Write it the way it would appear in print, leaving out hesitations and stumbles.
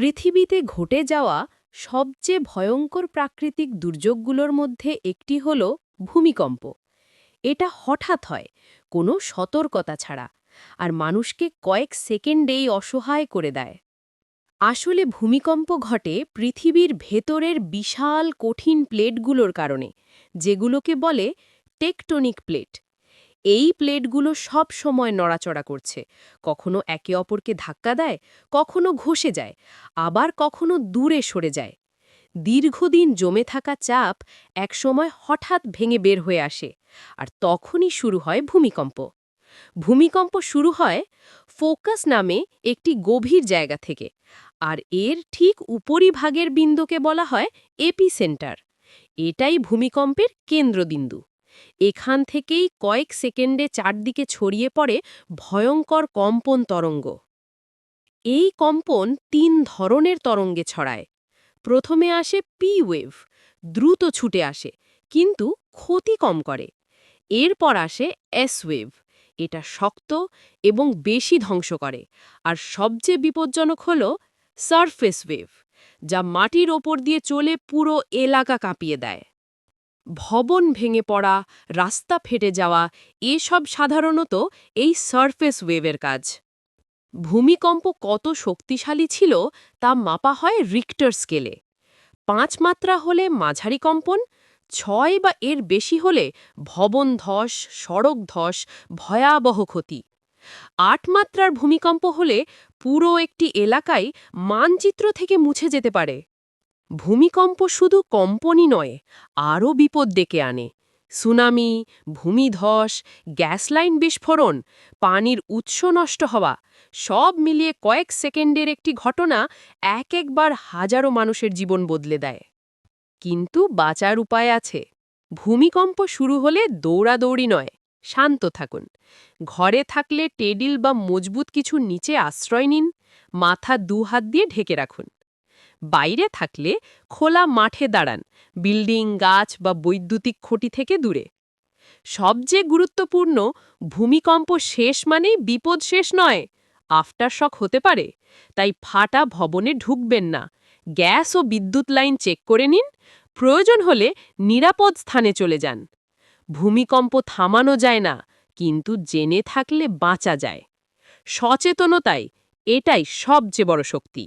পৃথিবীতে ঘটে যাওয়া সবচেয়ে ভয়ঙ্কর প্রাকৃতিক দুর্যোগগুলোর মধ্যে একটি হল ভূমিকম্প। এটা হঠাৎ হয়, কোনো সতর্কতা ছাড়া, আর মানুষকে কয়েক সেকেন্ডেই অসহায় করে দেয়। আসলে ভূমিকম্প ঘটে পৃথিবীর ভেতরের বিশাল কঠিন প্লেটগুলোর কারণে, যেগুলোকে বলে টেকটনিক প্লেট। এই প্লেটগুলো সব সময় নড়াচড়া করছে, কখনো একে অপরকে ধাক্কা দেয়, কখনো ঘষে যায়, আবার কখনো দূরে সরে যায়। দীর্ঘদিন জমে থাকা চাপ একসময় হঠাৎ ভেঙে বের হয়ে আসে, আর তখনই শুরু হয় ভূমিকম্প। ভূমিকম্প শুরু হয় ফোকাস নামে একটি গভীর জায়গা থেকে, আর এর ঠিক উপরিভাগের বিন্দুকে বলা হয় এপিসেন্টার। এটাই ভূমিকম্পের কেন্দ্রবিন্দু। এখান থেকেই কয়েক সেকেন্ডে চারদিকে ছড়িয়ে পড়ে ভয়ঙ্কর কম্পন তরঙ্গ। এই কম্পন তিন ধরনের তরঙ্গে ছড়ায়। প্রথমে আসে পি ওয়েভ, দ্রুত ছুটে আসে, কিন্তু ক্ষতি কম করে। এরপর আসে এস ওয়েভ, এটা শক্ত এবং বেশি ধ্বংস করে। আর সবচেয়ে বিপজ্জনক হল সারফেস ওয়েভ, যা মাটির ওপর দিয়ে চলে পুরো এলাকা কাঁপিয়ে দেয়। ভবন ভেঙে পড়া, রাস্তা ফেটে যাওয়া, এসব সাধারণত এই সারফেস ওয়েভের কাজ। ভূমিকম্প কত শক্তিশালী ছিল তা মাপা হয় রিক্টার স্কেলে। ৫ মাত্রা হলে মাঝারি কম্পন, ৬ বা এর বেশি হলে ভবন ধস, সড়ক ধস, ভয়াবহ ক্ষতি। ৮ মাত্রার ভূমিকম্প হলে পুরো একটি এলাকায় মানচিত্র থেকে মুছে যেতে পারে। ভূমিকম্প শুধু কম্পনই নয়, আরও বিপদ ডেকে আনে। সুনামি, ভূমিধস, গ্যাস লাইন বিস্ফোরণ, পানির উৎস নষ্ট হওয়া, সব মিলিয়ে কয়েক সেকেন্ডের একটি ঘটনা একবার হাজারো মানুষের জীবন বদলে দেয়। কিন্তু বাঁচার উপায় আছে। ভূমিকম্প শুরু হলে দৌড়াদৌড়ি নয়, শান্ত থাকুন। ঘরে থাকলে টেবিল বা মজবুত কিছু নিচে আশ্রয় নিন, মাথা ২ হাত দিয়ে ঢেকে রাখুন। বাইরে থাকলে খোলা মাঠে দাঁড়ান, বিল্ডিং, গাছ বা বৈদ্যুতিক খুঁটি থেকে দূরে। সবচেয়ে গুরুত্বপূর্ণ, ভূমিকম্প শেষ মানেই বিপদ শেষ নয়, আফটারশক হতে পারে। তাই ফাটা ভবনে ঢুকবেন না। গ্যাস ও বিদ্যুৎ লাইন চেক করে নিন। প্রয়োজন হলে নিরাপদ স্থানে চলে যান। ভূমিকম্প থামানো যায় না, কিন্তু জেনে থাকলে বাঁচা যায়। সচেতনতাই এটাই সবচেয়ে বড় শক্তি।